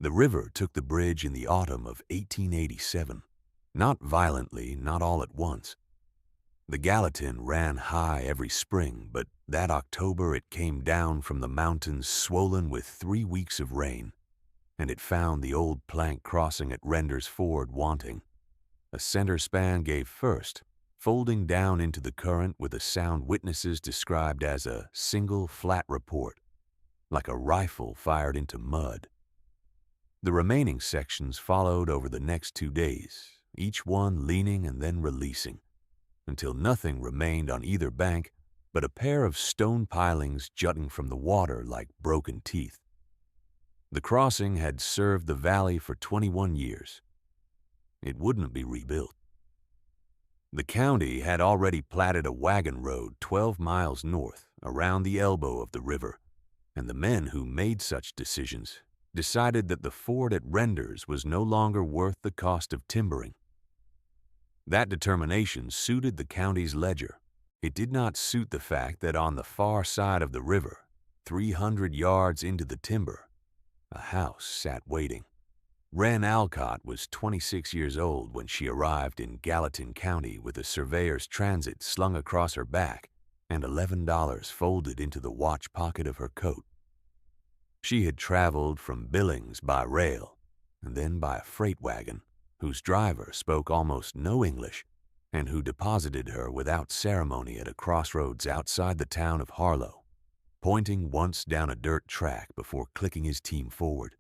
The river took the bridge in the autumn of 1887. Not violently, not all at once. The Gallatin ran high every spring, but that October it came down from the mountains swollen with 3 weeks of rain, and it found the old plank crossing at Render's Ford wanting. A center span gave first, folding down into the current with a sound witnesses described as a single flat report, like a rifle fired into mud. The remaining sections followed over the next 2 days, each one leaning and then releasing, until nothing remained on either bank but a pair of stone pilings jutting from the water like broken teeth. The crossing had served the valley for 21 years. It wouldn't be rebuilt. The county had already platted a wagon road 12 miles north around the elbow of the river, and the men who made such decisions decided that the ford at Renders was no longer worth the cost of timbering. That determination suited the county's ledger. It did not suit the fact that on the far side of the river, 300 yards into the timber, a house sat waiting. Wren Alcott was 26 years old when she arrived in Gallatin County with a surveyor's transit slung across her back and $11 folded into the watch pocket of her coat. She had traveled from Billings by rail and then by a freight wagon, whose driver spoke almost no English and who deposited her without ceremony at a crossroads outside the town of Harlow, pointing once down a dirt track before clicking his team forward.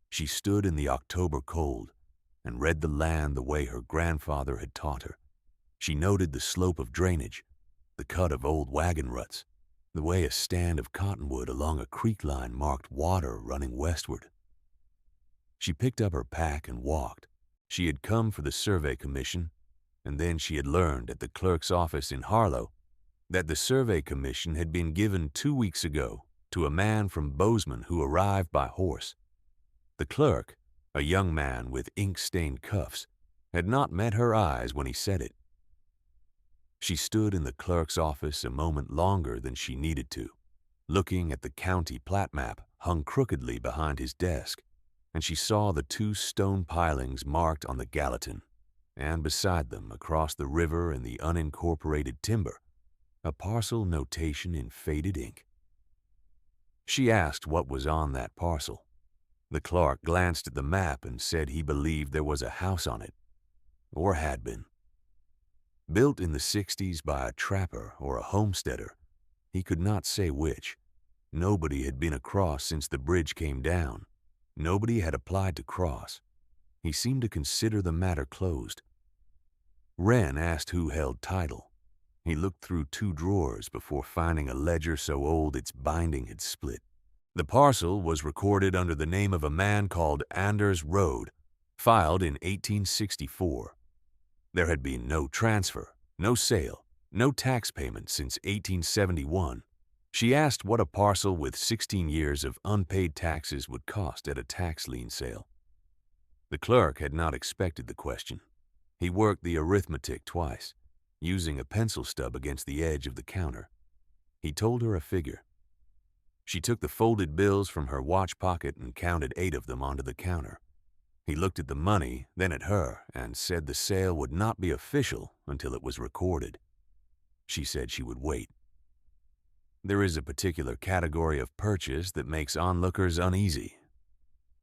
She stood in the October cold and read the land the way her grandfather had taught her. She noted the slope of drainage, the cut of old wagon ruts, the way a stand of cottonwood along a creek line marked water running westward. She picked up her pack and walked. She had come for the Survey Commission, and then she had learned at the clerk's office in Harlow that the Survey Commission had been given 2 weeks ago to a man from Bozeman who arrived by horse. The clerk, a young man with ink-stained cuffs, had not met her eyes when he said it. She stood in the clerk's office a moment longer than she needed to, looking at the county plat map hung crookedly behind his desk, and she saw the 2 stone pilings marked on the Gallatin, and beside them, across the river in the unincorporated timber, a parcel notation in faded ink. She asked what was on that parcel. The clerk glanced at the map and said he believed there was a house on it, or had been. Built in the 60s by a trapper or a homesteader, he could not say which. Nobody had been across since the bridge came down. Nobody had applied to cross. He seemed to consider the matter closed. Wren asked who held title. He looked through 2 drawers before finding a ledger so old its binding had split. The parcel was recorded under the name of a man called Anders Road, filed in 1864. There had been no transfer, no sale, no tax payment since 1871. She asked what a parcel with 16 years of unpaid taxes would cost at a tax lien sale. The clerk had not expected the question. He worked the arithmetic twice, using a pencil stub against the edge of the counter. He told her a figure. She took the folded bills from her watch pocket and counted 8 of them onto the counter. He looked at the money, then at her, and said the sale would not be official until it was recorded. She said she would wait. There is a particular category of purchase that makes onlookers uneasy.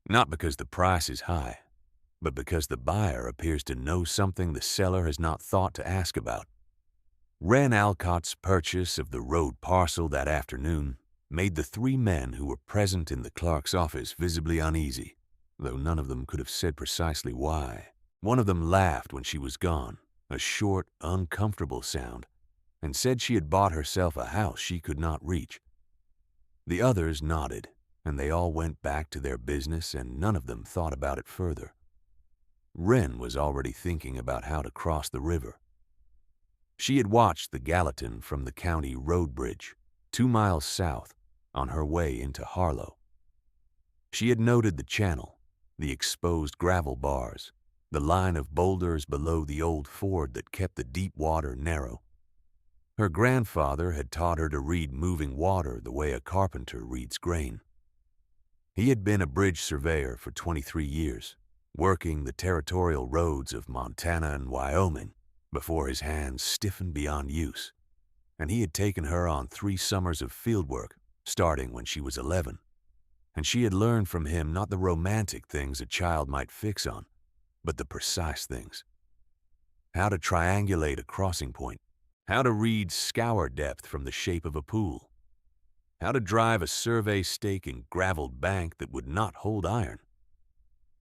Not because the price is high, but because the buyer appears to know something the seller has not thought to ask about. Wren Alcott's purchase of the road parcel that afternoon made the 3 men who were present in the clerk's office visibly uneasy, though none of them could have said precisely why. One of them laughed when she was gone, a short, uncomfortable sound, and said she had bought herself a house she could not reach. The others nodded, and they all went back to their business, and none of them thought about it further. Wren was already thinking about how to cross the river. She had watched the Gallatin from the county road bridge, 2 miles south, on her way into Harlow. She had noted the channel, the exposed gravel bars, the line of boulders below the old ford that kept the deep water narrow. Her grandfather had taught her to read moving water the way a carpenter reads grain. He had been a bridge surveyor for 23 years, working the territorial roads of Montana and Wyoming before his hands stiffened beyond use, and he had taken her on 3 summers of fieldwork, starting when she was 11. And she had learned from him not the romantic things a child might fix on, but the precise things. How to triangulate a crossing point, how to read scour depth from the shape of a pool, how to drive a survey stake in graveled bank that would not hold iron,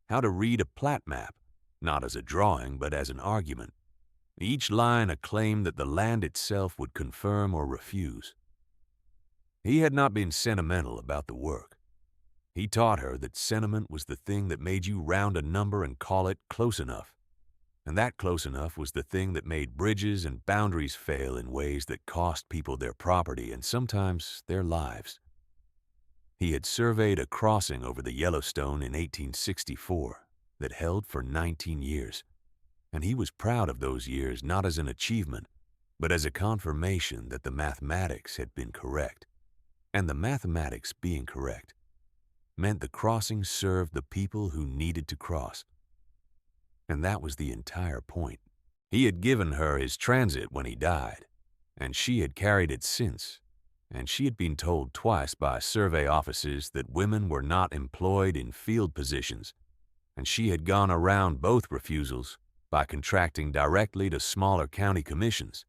how to read a plat map, not as a drawing but as an argument, each line a claim that the land itself would confirm or refuse. He had not been sentimental about the work. He taught her that sentiment was the thing that made you round a number and call it close enough. And that close enough was the thing that made bridges and boundaries fail in ways that cost people their property and sometimes their lives. He had surveyed a crossing over the Yellowstone in 1864 that held for 19 years, and he was proud of those years not as an achievement, but as a confirmation that the mathematics had been correct. And the mathematics being correct meant the crossing served the people who needed to cross. And that was the entire point. He had given her his transit when he died, and she had carried it since, and she had been told twice by survey offices that women were not employed in field positions, and she had gone around both refusals by contracting directly to smaller county commissions,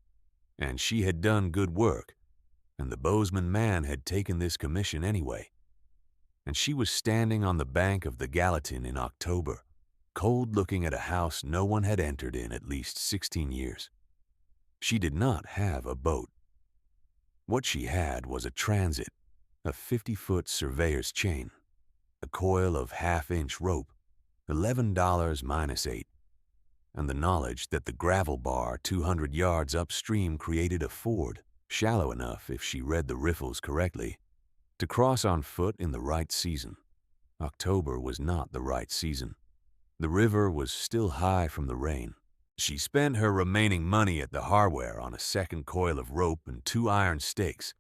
and she had done good work, and the Bozeman man had taken this commission anyway. And she was standing on the bank of the Gallatin in October, cold looking at a house no one had entered in at least 16 years. She did not have a boat. What she had was a transit, a 50-foot surveyor's chain, a coil of half-inch rope, $11 minus 8, and the knowledge that the gravel bar 200 yards upstream created a ford, shallow enough if she read the riffles correctly, to cross on foot in the right season. October was not the right season. The river was still high from the rain. She spent her remaining money at the hardware on a second coil of rope and 2 iron stakes,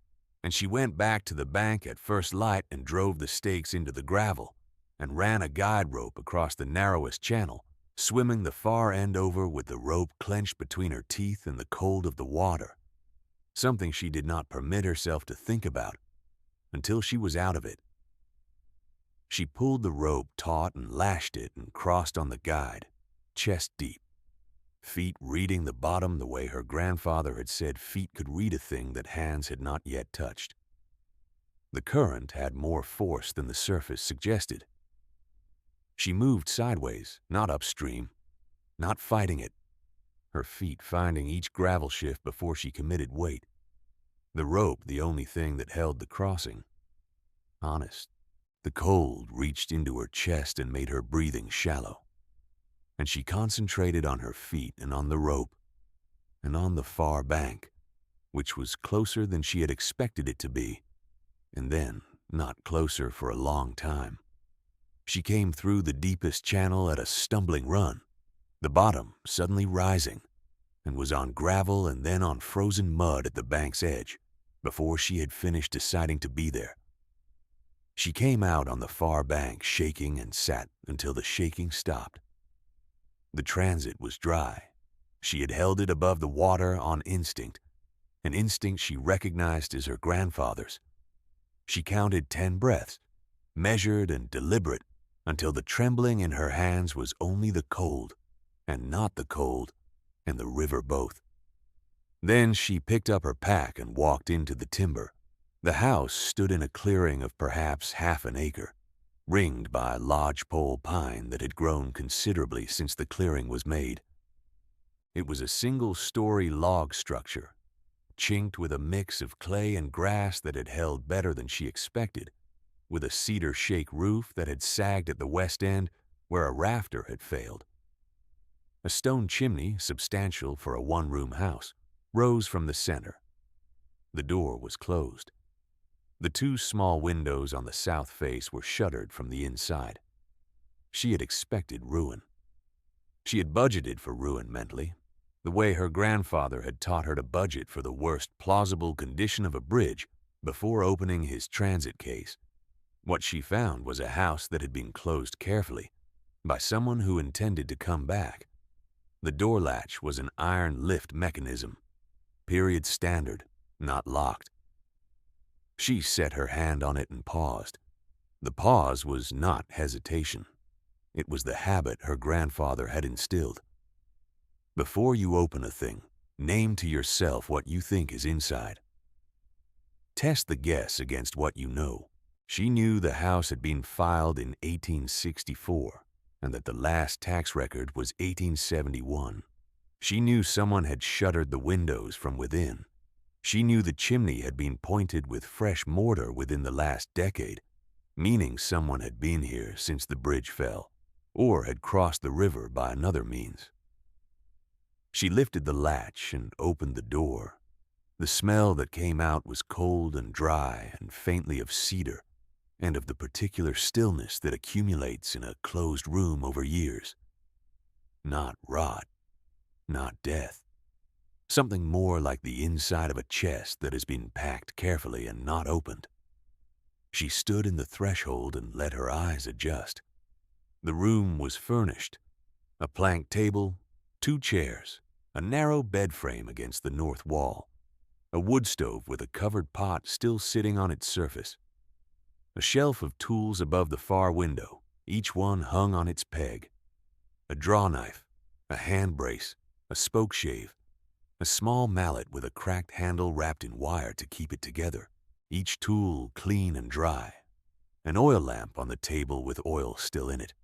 and she went back to the bank at first light and drove the stakes into the gravel and ran a guide rope across the narrowest channel, swimming the far end over with the rope clenched between her teeth in the cold of the water, something she did not permit herself to think about until she was out of it. She pulled the rope taut and lashed it and crossed on the guide, chest deep, feet reading the bottom the way her grandfather had said feet could read a thing that hands had not yet touched. The current had more force than the surface suggested. She moved sideways, not upstream, not fighting it, her feet finding each gravel shift before she committed weight. The rope the only thing that held the crossing. Honest. The cold reached into her chest and made her breathing shallow, and she concentrated on her feet and on the rope and on the far bank, which was closer than she had expected it to be, and then not closer for a long time. She came through the deepest channel at a stumbling run, the bottom suddenly rising, and was on gravel and then on frozen mud at the bank's edge before she had finished deciding to be there. She came out on the far bank shaking and sat until the shaking stopped. The transit was dry. She had held it above the water on instinct, an instinct she recognized as her grandfather's. She counted 10 breaths, measured and deliberate, until the trembling in her hands was only the cold, and not the cold, and the river both. Then she picked up her pack and walked into the timber. The house stood in a clearing of perhaps half an acre, ringed by lodgepole pine that had grown considerably since the clearing was made. It was a single-story log structure, chinked with a mix of clay and grass that had held better than she expected, with a cedar shake roof that had sagged at the west end where a rafter had failed. A stone chimney, substantial for a one-room house, rose from the center. The door was closed. The 2 small windows on the south face were shuttered from the inside. She had expected ruin. She had budgeted for ruin mentally, the way her grandfather had taught her to budget for the worst plausible condition of a bridge before opening his transit case. What she found was a house that had been closed carefully by someone who intended to come back. The door latch was an iron lift mechanism, period standard, not locked. She set her hand on it and paused. The pause was not hesitation. It was the habit her grandfather had instilled. Before you open a thing, name to yourself what you think is inside. Test the guess against what you know. She knew the house had been filed in 1864 and that the last tax record was 1871. She knew someone had shuttered the windows from within. She knew the chimney had been pointed with fresh mortar within the last decade, meaning someone had been here since the bridge fell, or had crossed the river by another means. She lifted the latch and opened the door. The smell that came out was cold and dry and faintly of cedar, and of the particular stillness that accumulates in a closed room over years. Not rot, not death. Something more like the inside of a chest that has been packed carefully and not opened. She stood in the threshold and let her eyes adjust. The room was furnished. A plank table, 2 chairs, a narrow bed frame against the north wall, a wood stove with a covered pot still sitting on its surface, a shelf of tools above the far window, each one hung on its peg, a draw knife, a hand brace, a spoke shave, a small mallet with a cracked handle wrapped in wire to keep it together, each tool clean and dry, an oil lamp on the table with oil still in it,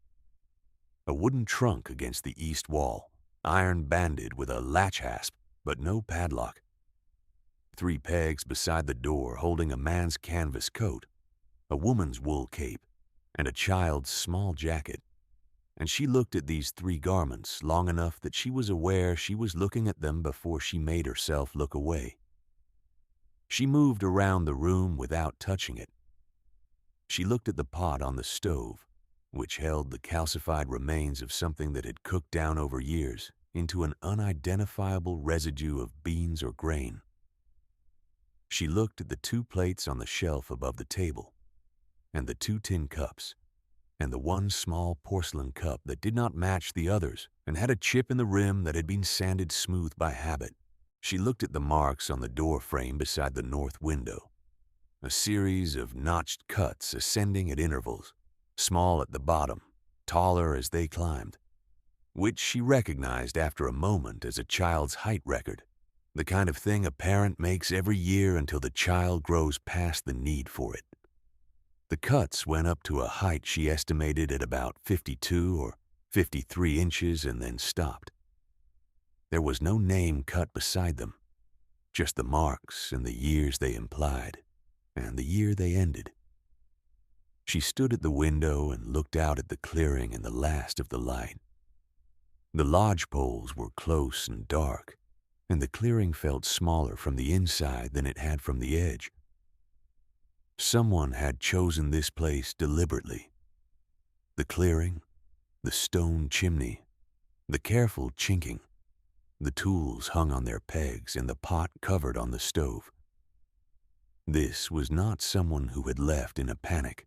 a wooden trunk against the east wall, iron banded with a latch hasp but no padlock, 3 pegs beside the door holding a man's canvas coat, a woman's wool cape, and a child's small jacket. And she looked at these 3 garments long enough that she was aware she was looking at them before she made herself look away. She moved around the room without touching it. She looked at the pot on the stove, which held the calcified remains of something that had cooked down over years into an unidentifiable residue of beans or grain. She looked at the 2 plates on the shelf above the table, and the 2 tin cups, and the 1 small porcelain cup that did not match the others and had a chip in the rim that had been sanded smooth by habit. She looked at the marks on the door frame beside the north window, a series of notched cuts ascending at intervals, small at the bottom, taller as they climbed, which she recognized after a moment as a child's height record, the kind of thing a parent makes every year until the child grows past the need for it. The cuts went up to a height she estimated at about 52 or 53 inches and then stopped. There was no name cut beside them, just the marks and the years they implied, and the year they ended. She stood at the window and looked out at the clearing and the last of the light. The lodge poles were close and dark, and the clearing felt smaller from the inside than it had from the edge. Someone had chosen this place deliberately. The clearing, the stone chimney, the careful chinking, the tools hung on their pegs, and the pot covered on the stove. This was not someone who had left in a panic.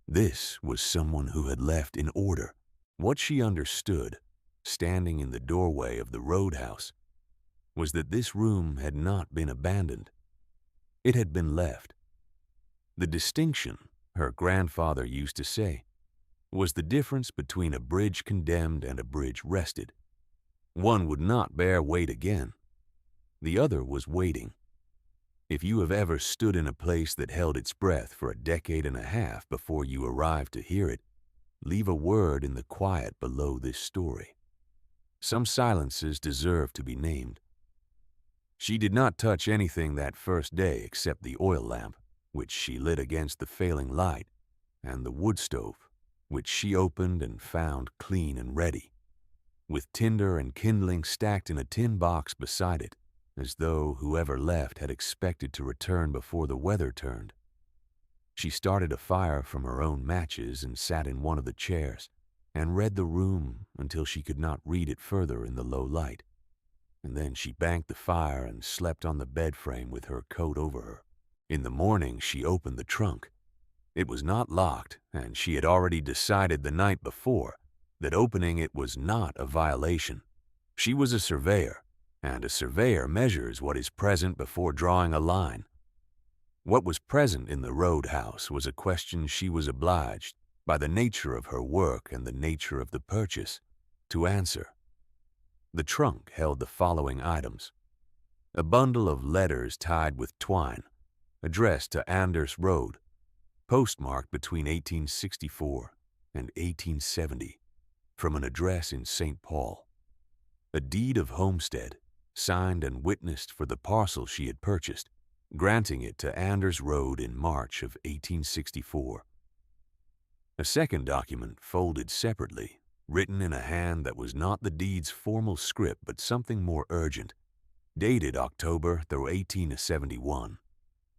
This was someone who had left in order. What she understood, standing in the doorway of the roadhouse, was that this room had not been abandoned. It had been left. The distinction, her grandfather used to say, was the difference between a bridge condemned and a bridge rested. One would not bear weight again. The other was waiting. If you have ever stood in a place that held its breath for a decade and a half before you arrived to hear it, leave a word in the quiet below this story. Some silences deserve to be named. She did not touch anything that first day except the oil lamp, which she lit against the failing light, and the wood stove, which she opened and found clean and ready, with tinder and kindling stacked in a tin box beside it, as though whoever left had expected to return before the weather turned. She started a fire from her own matches and sat in one of the chairs, and read the room until she could not read it further in the low light, and then she banked the fire and slept on the bed frame with her coat over her. In the morning she opened the trunk. It was not locked, and she had already decided the night before that opening it was not a violation. She was a surveyor, and a surveyor measures what is present before drawing a line. What was present in the roadhouse was a question she was obliged, by the nature of her work and the nature of the purchase, to answer. The trunk held the following items: a bundle of letters tied with twine, addressed to Anders Road, postmarked between 1864 and 1870, from an address in St. Paul; a deed of homestead, signed and witnessed for the parcel she had purchased, granting it to Anders Road in March of 1864. A second document, folded separately, written in a hand that was not the deed's formal script but something more urgent, dated October through 1871,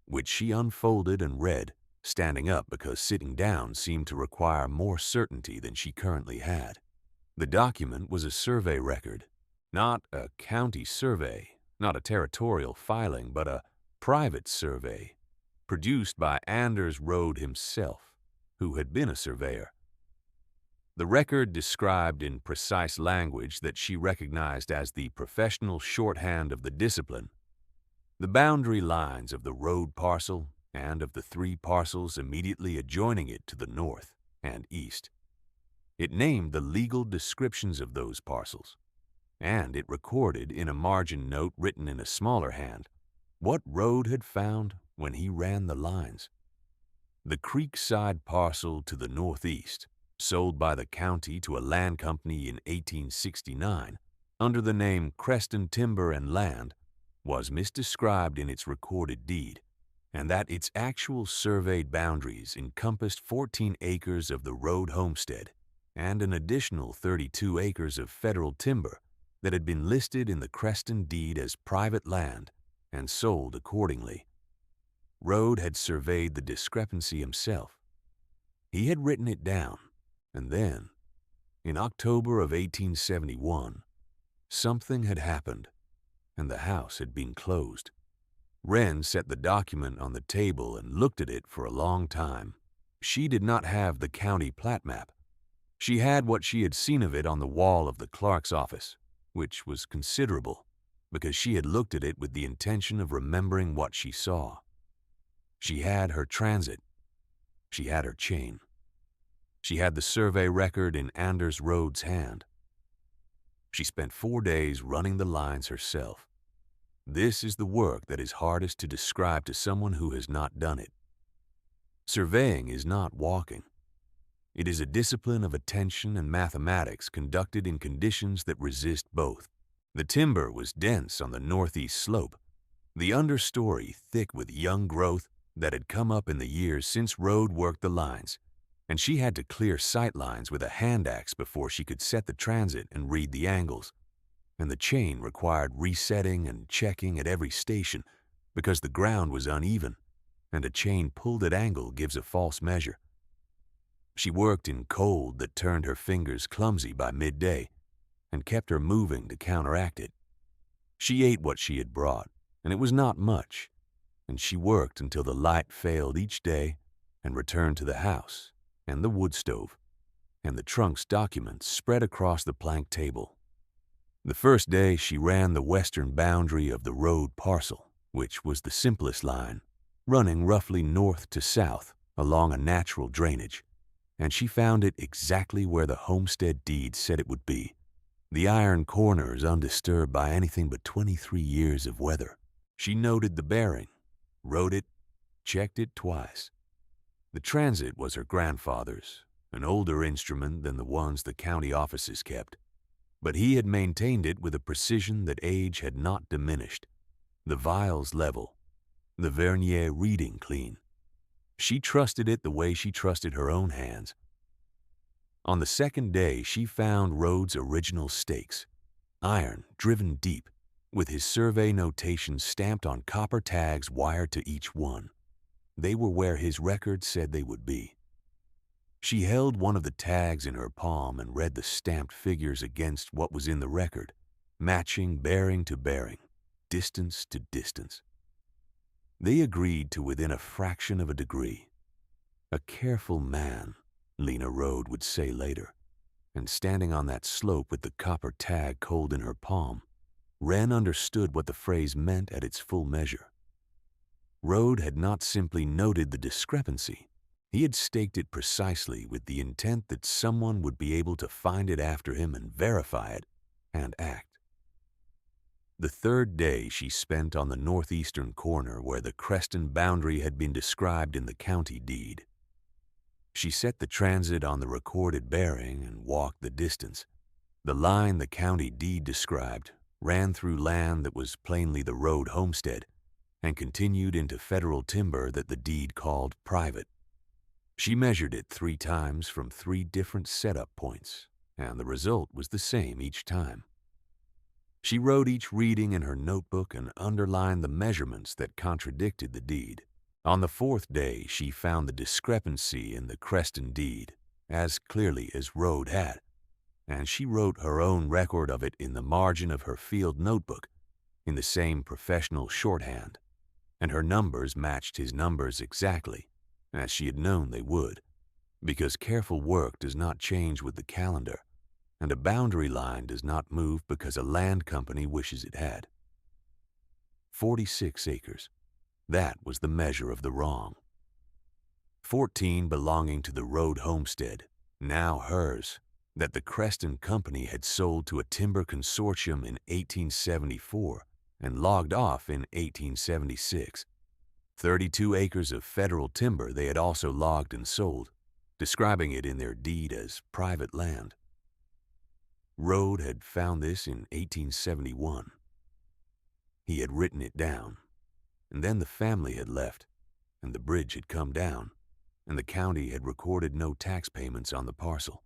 which she unfolded and read, standing up because sitting down seemed to require more certainty than she currently had. The document was a survey record, not a county survey, not a territorial filing, but a private survey, produced by Anders Road himself, who had been a surveyor. The record described in precise language that she recognized as the professional shorthand of the discipline the boundary lines of the road parcel and of the 3 parcels immediately adjoining it to the north and east. It named the legal descriptions of those parcels, and it recorded in a margin note written in a smaller hand what Road had found when he ran the lines. The Creekside parcel to the northeast, sold by the county to a land company in 1869 under the name Creston Timber and Land, was misdescribed in its recorded deed, and that its actual surveyed boundaries encompassed 14 acres of the Road homestead and an additional 32 acres of federal timber that had been listed in the Creston deed as private land and sold accordingly. Road had surveyed the discrepancy himself. He had written it down, and then, in October of 1871, something had happened, and the house had been closed. Wren set the document on the table and looked at it for a long time. She did not have the county plat map. She had what she had seen of it on the wall of the clerk's office, which was considerable, because she had looked at it with the intention of remembering what she saw. She had her transit. She had her chain. She had the survey record in Anders Road's hand. She spent 4 days running the lines herself. This is the work that is hardest to describe to someone who has not done it. Surveying is not walking. It is a discipline of attention and mathematics conducted in conditions that resist both. The timber was dense on the northeast slope, the understory thick with young growth that had come up in the years since Road worked the lines, and she had to clear sight lines with a hand axe before she could set the transit and read the angles. And the chain required resetting and checking at every station because the ground was uneven, and a chain pulled at angle gives a false measure. She worked in cold that turned her fingers clumsy by midday and kept her moving to counteract it. She ate what she had brought, and it was not much, and she worked until the light failed each day and returned to the house and the wood stove and the trunk's documents spread across the plank table. The first day she ran the western boundary of the Road parcel, which was the simplest line, running roughly north to south along a natural drainage, and she found it exactly where the homestead deed said it would be. The iron corners undisturbed by anything but 23 years of weather. She noted the bearing, wrote it, checked it twice. The transit was her grandfather's, an older instrument than the ones the county offices kept, but he had maintained it with a precision that age had not diminished. The vials level, the vernier reading clean. She trusted it the way she trusted her own hands. On the second day, she found Road's original stakes, iron driven deep, with his survey notations stamped on copper tags wired to each one. They were where his record said they would be. She held one of the tags in her palm and read the stamped figures against what was in the record, matching bearing to bearing, distance to distance. They agreed to within a fraction of a degree. A careful man, Lena Road would say later, and standing on that slope with the copper tag cold in her palm, Wren understood what the phrase meant at its full measure. Road had not simply noted the discrepancy, he had staked it precisely with the intent that someone would be able to find it after him and verify it and act. The third day she spent on the northeastern corner where the Creston boundary had been described in the county deed. She set the transit on the recorded bearing and walked the distance. The line the county deed described ran through land that was plainly the Road homestead and continued into federal timber that the deed called private. She measured it 3 times from 3 different setup points, and the result was the same each time. She wrote each reading in her notebook and underlined the measurements that contradicted the deed. On the 4th day, she found the discrepancy in the Creston deed, as clearly as Road had, and she wrote her own record of it in the margin of her field notebook in the same professional shorthand, and her numbers matched his numbers exactly, as she had known they would, because careful work does not change with the calendar, and a boundary line does not move because a land company wishes it had. 46 acres. That was the measure of the wrong. 14 belonging to the Road homestead, now hers, that the Creston Company had sold to a timber consortium in 1874 and logged off in 1876. 32 acres of federal timber they had also logged and sold, describing it in their deed as private land. Road had found this in 1871. He had written it down, and then the family had left, and the bridge had come down, and the county had recorded no tax payments on the parcel,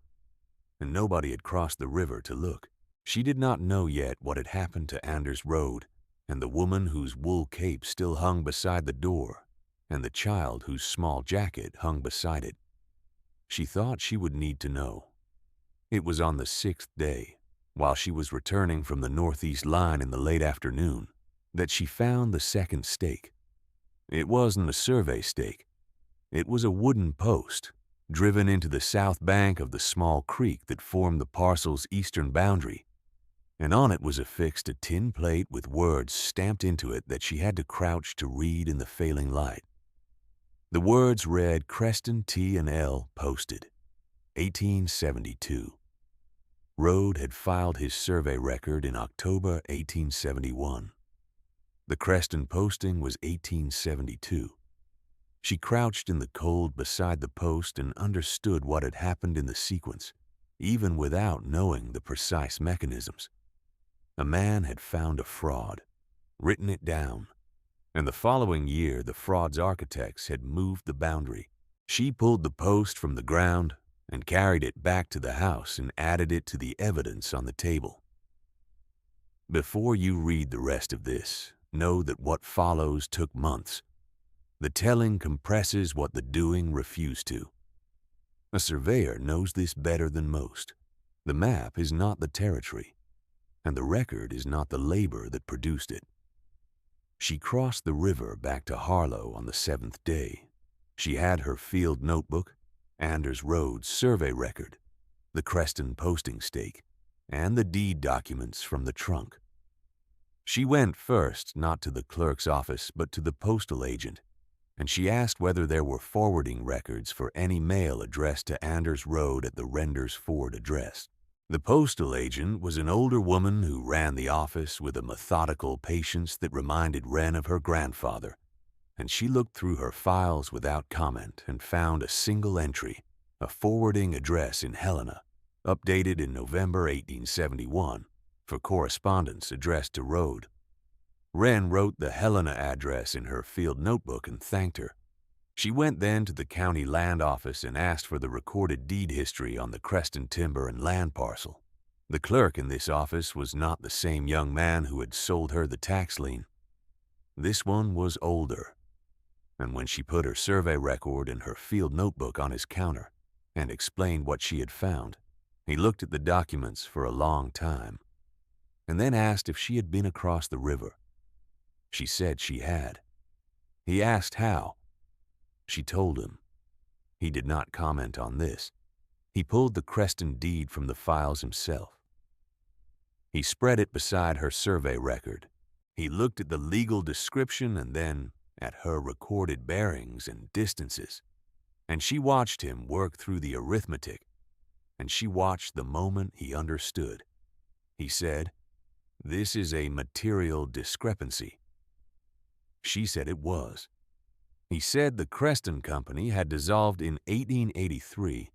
and nobody had crossed the river to look. She did not know yet what had happened to Anders Road, and the woman whose wool cape still hung beside the door, and the child whose small jacket hung beside it. She thought she would need to know. It was on the 6th day, while she was returning from the northeast line in the late afternoon, that she found the second stake. It wasn't a survey stake. It was a wooden post, driven into the south bank of the small creek that formed the parcel's eastern boundary, and on it was affixed a tin plate with words stamped into it that she had to crouch to read in the failing light. The words read Creston T&L posted, 1872. Road had filed his survey record in October 1871. The Creston posting was 1872. She crouched in the cold beside the post and understood what had happened in the sequence, even without knowing the precise mechanisms. A man had found a fraud, written it down, and the following year the fraud's architects had moved the boundary. She pulled the post from the ground and carried it back to the house and added it to the evidence on the table. Before you read the rest of this, know that what follows took months. The telling compresses what the doing refused to. A surveyor knows this better than most. The map is not the territory, and the record is not the labor that produced it. She crossed the river back to Harlow on the 7th day. She had her field notebook, Anders Road's survey record, the Creston posting stake, and the deed documents from the trunk. She went first not to the clerk's office but to the postal agent, and she asked whether there were forwarding records for any mail addressed to Anders Road at the Renders Ford address. The postal agent was an older woman who ran the office with a methodical patience that reminded Wren of her grandfather, and she looked through her files without comment and found a single entry, a forwarding address in Helena, updated in November 1871, for correspondence addressed to Road. Wren wrote the Helena address in her field notebook and thanked her. She went then to the county land office and asked for the recorded deed history on the Creston timber and land parcel. The clerk in this office was not the same young man who had sold her the tax lien. This one was older, and when she put her survey record and her field notebook on his counter and explained what she had found, he looked at the documents for a long time, and then asked if she had been across the river. She said she had. He asked how. She told him. He did not comment on this. He pulled the Creston deed from the files himself. He spread it beside her survey record. He looked at the legal description and then at her recorded bearings and distances. And she watched him work through the arithmetic, and she watched the moment he understood. He said, "This is a material discrepancy." She said it was. He said the Creston Company had dissolved in 1883,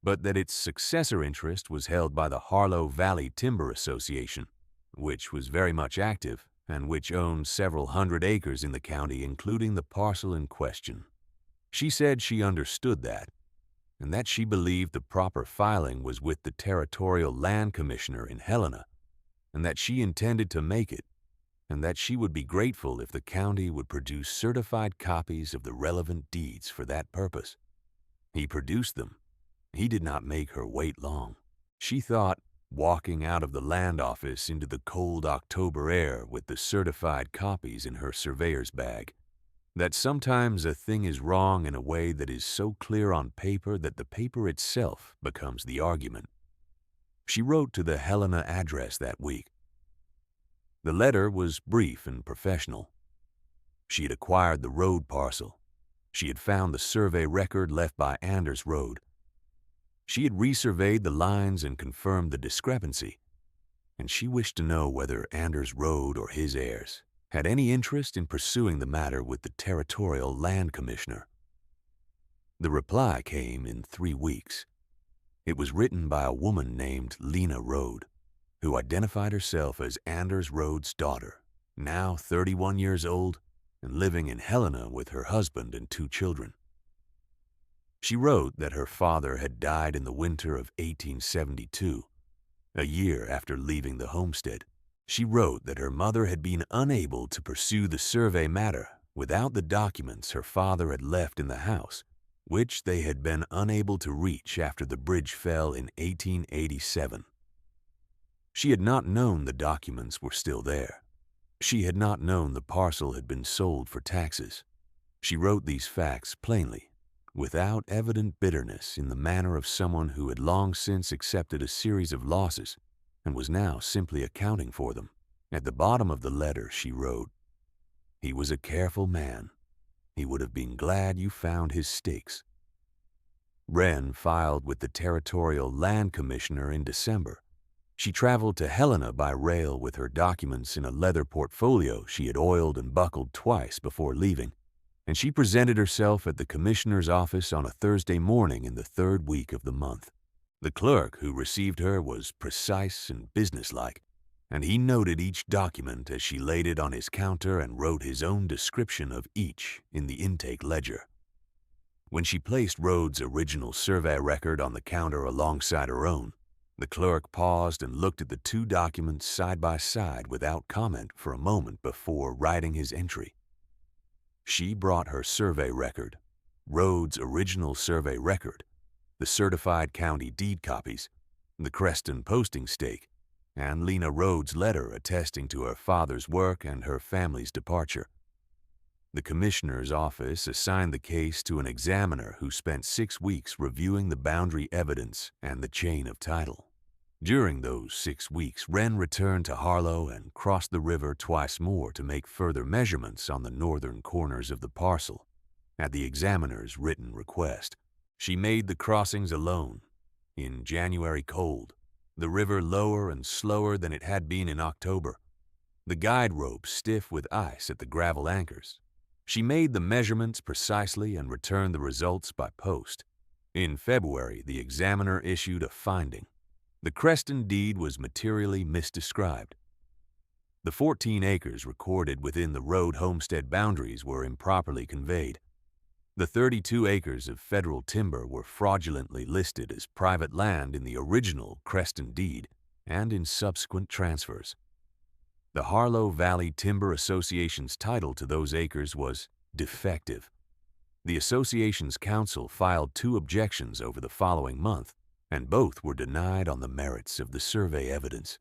but that its successor interest was held by the Harlow Valley Timber Association, which was very much active and which owned several hundred acres in the county, including the parcel in question. She said she understood that, and that she believed the proper filing was with the Territorial Land Commissioner in Helena, and that she intended to make it, and that she would be grateful if the county would produce certified copies of the relevant deeds for that purpose. He produced them. He did not make her wait long. She thought, walking out of the land office into the cold October air with the certified copies in her surveyor's bag, that sometimes a thing is wrong in a way that is so clear on paper that the paper itself becomes the argument. She wrote to the Helena address that week. The letter was brief and professional. She had acquired the road parcel. She had found the survey record left by Anders Road. She had resurveyed the lines and confirmed the discrepancy, and she wished to know whether Anders Road or his heirs had any interest in pursuing the matter with the Territorial Land Commissioner. The reply came in 3 weeks. It was written by a woman named Lena Road, who identified herself as Anders Road's daughter, now 31 years old and living in Helena with her husband and 2 children. She wrote that her father had died in the winter of 1872, a year after leaving the homestead. She wrote that her mother had been unable to pursue the survey matter without the documents her father had left in the house, which they had been unable to reach after the bridge fell in 1887. She had not known the documents were still there. She had not known the parcel had been sold for taxes. She wrote these facts plainly, without evident bitterness, in the manner of someone who had long since accepted a series of losses and was now simply accounting for them. At the bottom of the letter she wrote, "He was a careful man. He would have been glad you found his stakes." Wren filed with the Territorial Land Commissioner in December. She traveled to Helena by rail with her documents in a leather portfolio she had oiled and buckled twice before leaving, and she presented herself at the commissioner's office on a Thursday morning in the 3rd week of the month. The clerk who received her was precise and businesslike, and he noted each document as she laid it on his counter and wrote his own description of each in the intake ledger. When she placed Rhodes' original survey record on the counter alongside her own, the clerk paused and looked at the 2 documents side by side without comment for a moment before writing his entry. She brought her survey record, Rhodes' original survey record, the certified county deed copies, the Creston posting stake, and Lena Rhodes' letter attesting to her father's work and her family's departure. The commissioner's office assigned the case to an examiner who spent 6 weeks reviewing the boundary evidence and the chain of title. During those 6 weeks, Wren returned to Harlow and crossed the river twice more to make further measurements on the northern corners of the parcel, at the examiner's written request. She made the crossings alone, in January cold, the river lower and slower than it had been in October, the guide rope stiff with ice at the gravel anchors. She made the measurements precisely and returned the results by post. In February, the examiner issued a finding. The Creston deed was materially misdescribed. The 14 acres recorded within the road homestead boundaries were improperly conveyed. The 32 acres of federal timber were fraudulently listed as private land in the original Creston deed and in subsequent transfers. The Harlow Valley Timber Association's title to those acres was defective. The association's counsel filed 2 objections over the following month, and both were denied on the merits of the survey evidence.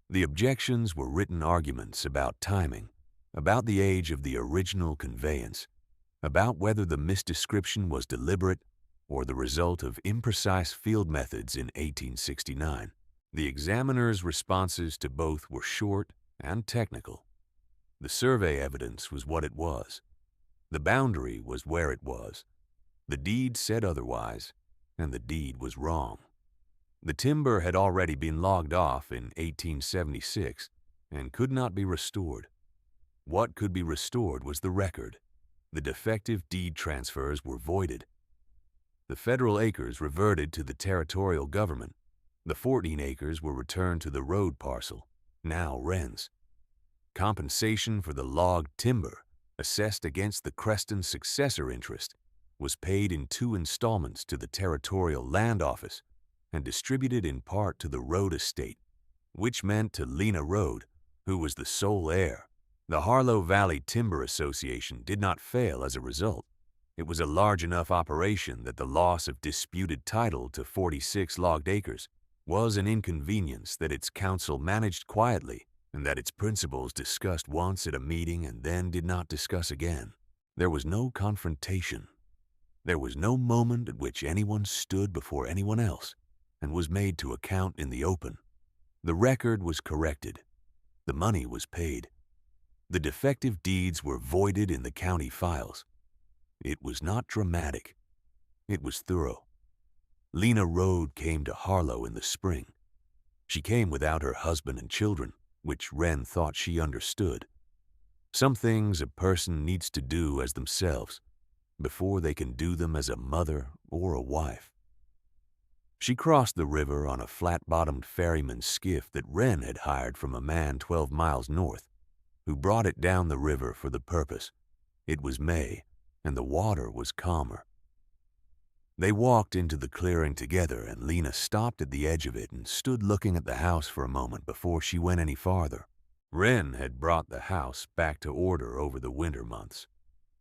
The objections were written arguments about timing, about the age of the original conveyance, about whether the misdescription was deliberate, or the result of imprecise field methods in 1869. The examiner's responses to both were short and technical. The survey evidence was what it was. The boundary was where it was. The deed said otherwise, and the deed was wrong. The timber had already been logged off in 1876 and could not be restored. What could be restored was the record. The defective deed transfers were voided. The federal acres reverted to the territorial government. The 14 acres were returned to the road parcel, now Wren's. Compensation for the logged timber, assessed against the Creston successor interest, was paid in 2 installments to the Territorial Land Office and distributed in part to the Road estate, which meant to Lena Road, who was the sole heir. The Harlow Valley Timber Association did not fail as a result. It was a large enough operation that the loss of disputed title to 46 logged acres was an inconvenience that its council managed quietly and that its principals discussed once at a meeting and then did not discuss again. There was no confrontation. There was no moment at which anyone stood before anyone else and was made to account in the open. The record was corrected. The money was paid. The defective deeds were voided in the county files. It was not dramatic. It was thorough. Lena Road came to Harlow in the spring. She came without her husband and children, which Wren thought she understood. Some things a person needs to do as themselves before they can do them as a mother or a wife. She crossed the river on a flat-bottomed ferryman's skiff that Wren had hired from a man 12 miles north, who brought it down the river for the purpose. It was May, and the water was calmer. They walked into the clearing together, and Lena stopped at the edge of it and stood looking at the house for a moment before she went any farther. Wren had brought the house back to order over the winter months,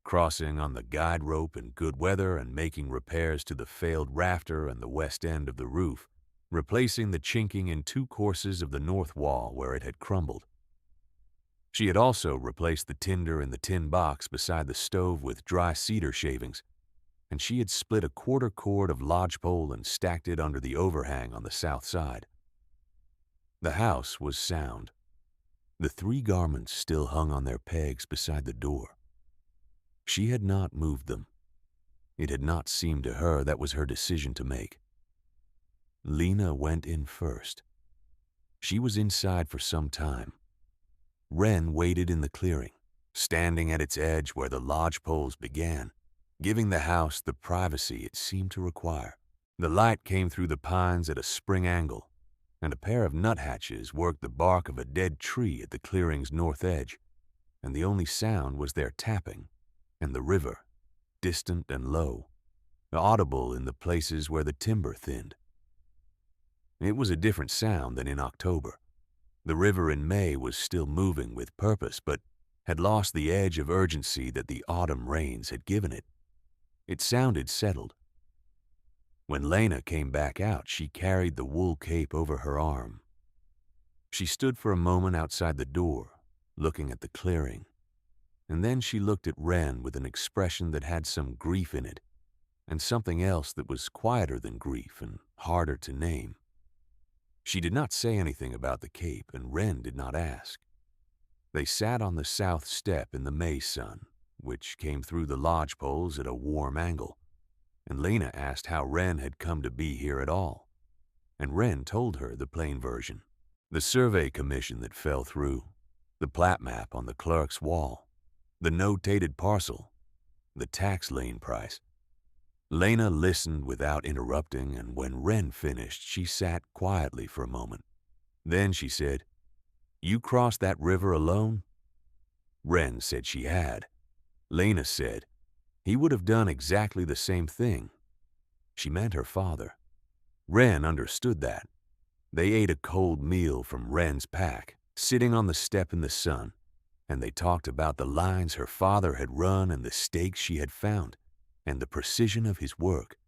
crossing on the guide rope in good weather and making repairs to the failed rafter and the west end of the roof, replacing the chinking in 2 courses of the north wall where it had crumbled. She had also replaced the tinder in the tin box beside the stove with dry cedar shavings, and she had split a 1/4 cord of lodgepole and stacked it under the overhang on the south side. The house was sound. The 3 garments still hung on their pegs beside the door. She had not moved them. It had not seemed to her that was her decision to make. Lena went in first. She was inside for some time. Wren waited in the clearing, standing at its edge where the lodgepoles began, giving the house the privacy it seemed to require. The light came through the pines at a spring angle, and a pair of nuthatches worked the bark of a dead tree at the clearing's north edge, and the only sound was their tapping, and the river, distant and low, audible in the places where the timber thinned. It was a different sound than in October. The river in May was still moving with purpose, but had lost the edge of urgency that the autumn rains had given it. It sounded settled. When Lena came back out, she carried the wool cape over her arm. She stood for a moment outside the door, looking at the clearing, and then she looked at Wren with an expression that had some grief in it, and something else that was quieter than grief and harder to name. She did not say anything about the cape, and Wren did not ask. They sat on the south step in the May sun, which came through the lodgepoles at a warm angle, and Lena asked how Wren had come to be here at all, and Wren told her the plain version. The survey commission that fell through, the plat map on the clerk's wall, the notated parcel, the tax lien price. Lena listened without interrupting, and when Wren finished, she sat quietly for a moment. Then she said, "You crossed that river alone?" Wren said she had. Lena said, "He would have done exactly the same thing." She meant her father. Wren understood that. They ate a cold meal from Wren's pack, sitting on the step in the sun, and they talked about the lines her father had run and the stakes she had found, and the precision of his work,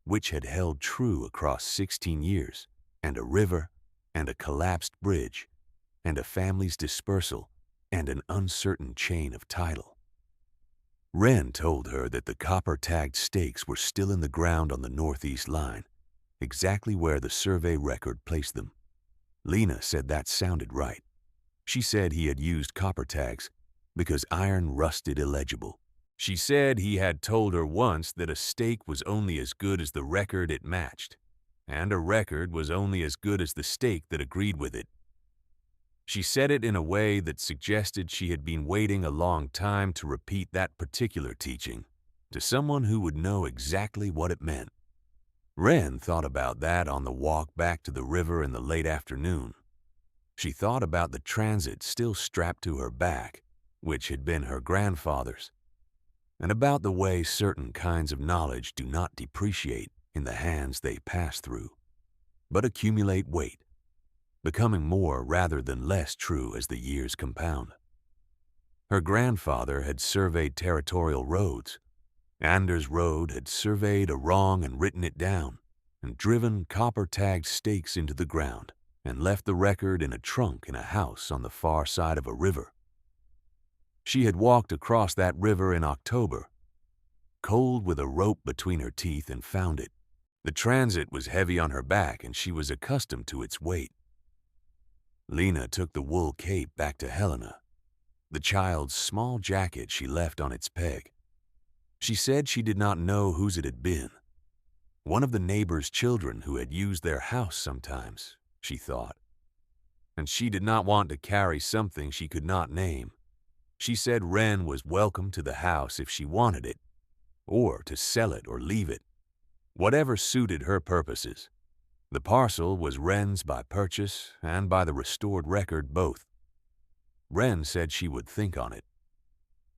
which had held true across 16 years, and a river, and a collapsed bridge, and a family's dispersal, and an uncertain chain of title. Wren told her that the copper-tagged stakes were still in the ground on the northeast line, exactly where the survey record placed them. Lena said that sounded right. She said he had used copper tags because iron rusted illegible. She said he had told her once that a stake was only as good as the record it matched, and a record was only as good as the stake that agreed with it. She said it in a way that suggested she had been waiting a long time to repeat that particular teaching to someone who would know exactly what it meant. Wren thought about that on the walk back to the river in the late afternoon. She thought about the transit still strapped to her back, which had been her grandfather's, and about the way certain kinds of knowledge do not depreciate in the hands they pass through, but accumulate weight, becoming more rather than less true as the years compound. Her grandfather had surveyed territorial roads. Anders Road had surveyed a wrong and written it down, and driven copper-tagged stakes into the ground, and left the record in a trunk in a house on the far side of a river. She had walked across that river in October, cold with a rope between her teeth, and found it. The transit was heavy on her back, and she was accustomed to its weight. Lena took the wool cape back to Helena, the child's small jacket she left on its peg. She said she did not know whose it had been. One of the neighbors' children who had used their house sometimes, she thought. And she did not want to carry something she could not name. She said Wren was welcome to the house if she wanted it, or to sell it or leave it, whatever suited her purposes. The parcel was Wren's by purchase and by the restored record both. Wren said she would think on it.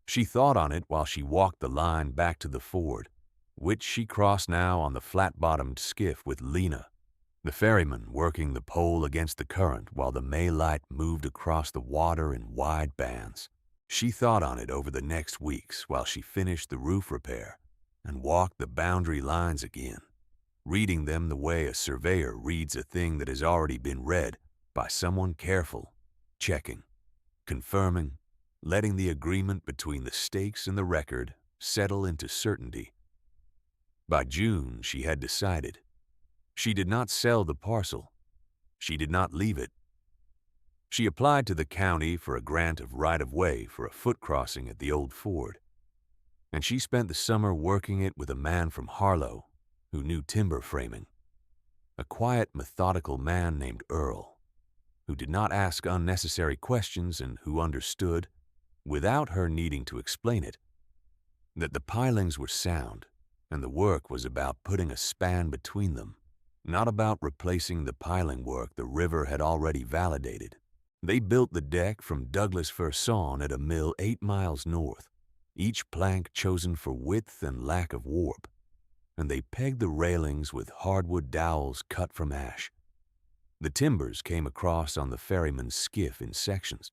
She thought on it while she walked the line back to the ford, which she crossed now on the flat-bottomed skiff with Lena, the ferryman working the pole against the current while the May light moved across the water in wide bands. She thought on it over the next weeks while she finished the roof repair and walked the boundary lines again, reading them the way a surveyor reads a thing that has already been read by someone careful, checking, confirming, letting the agreement between the stakes and the record settle into certainty. By June, she had decided. She did not sell the parcel. She did not leave it. She applied to the county for a grant of right-of-way for a foot crossing at the old ford, and she spent the summer working it with a man from Harlow who knew timber framing, a quiet, methodical man named Earl, who did not ask unnecessary questions and who understood, without her needing to explain it, that the pilings were sound and the work was about putting a span between them, not about replacing the piling work the river had already validated. They built the deck from Douglas fir sawn at a mill 8 miles north, each plank chosen for width and lack of warp, and they pegged the railings with hardwood dowels cut from ash. The timbers came across on the ferryman's skiff in sections.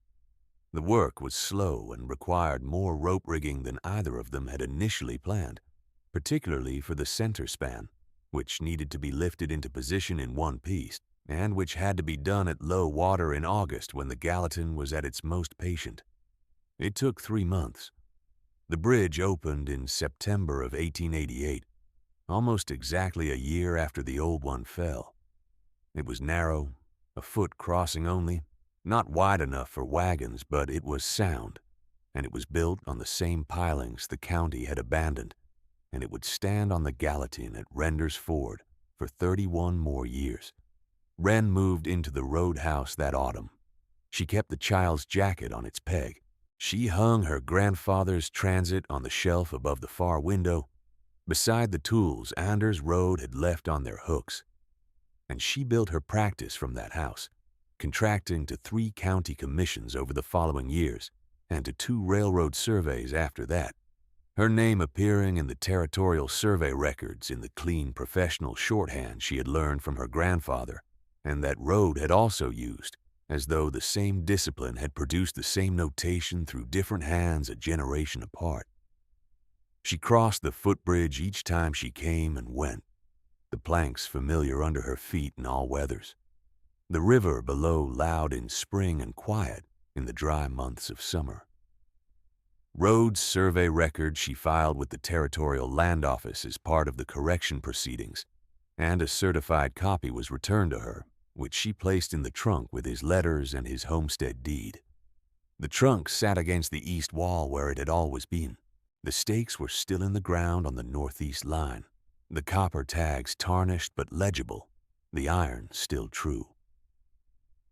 The work was slow and required more rope rigging than either of them had initially planned, particularly for the center span, which needed to be lifted into position in one piece, and which had to be done at low water in August when the Gallatin was at its most patient. It took 3 months. The bridge opened in September of 1888, almost exactly a year after the old one fell. It was narrow, a foot crossing only, not wide enough for wagons, but it was sound, and it was built on the same pilings the county had abandoned, and it would stand on the Gallatin at Render's Ford for 31 more years. Wren moved into the roadhouse that autumn. She kept the child's jacket on its peg. She hung her grandfather's transit on the shelf above the far window, beside the tools Anders Road had left on their hooks. And she built her practice from that house, contracting to 3 county commissions over the following years and to 2 railroad surveys after that, her name appearing in the territorial survey records in the clean professional shorthand she had learned from her grandfather and that Road had also used, as though the same discipline had produced the same notation through different hands a generation apart. She crossed the footbridge each time she came and went, the planks familiar under her feet in all weathers, the river below loud in spring and quiet in the dry months of summer. Rhodes' survey record she filed with the Territorial Land Office as part of the correction proceedings, and a certified copy was returned to her, which she placed in the trunk with his letters and his homestead deed. The trunk sat against the east wall where it had always been. The stakes were still in the ground on the northeast line, the copper tags tarnished but legible, the iron still true.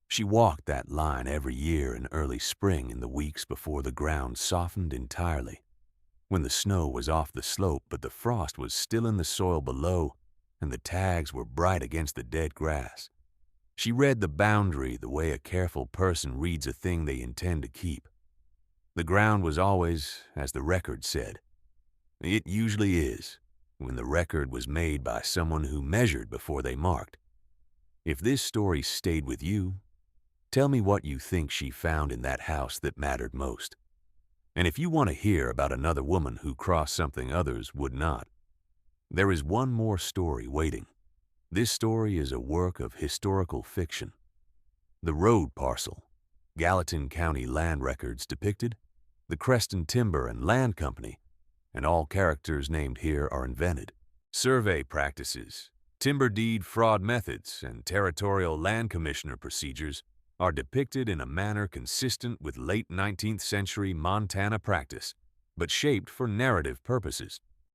She walked that line every year in early spring in the weeks before the ground softened entirely, when the snow was off the slope but the frost was still in the soil below and the tags were bright against the dead grass. She read the boundary the way a careful person reads a thing they intend to keep. The ground was always, as the record said. It usually is, when the record was made by someone who measured before they marked. If this story stayed with you, tell me what you think she found in that house that mattered most. And if you want to hear about another woman who crossed something others would not, there is one more story waiting. This story is a work of historical fiction. The road parcel, Gallatin County land records depicted, the Creston Timber and Land Company, and all characters named here are invented. Survey practices, timber deed fraud methods, and territorial land commissioner procedures are depicted in a manner consistent with late 19th century Montana practice, but shaped for narrative purposes.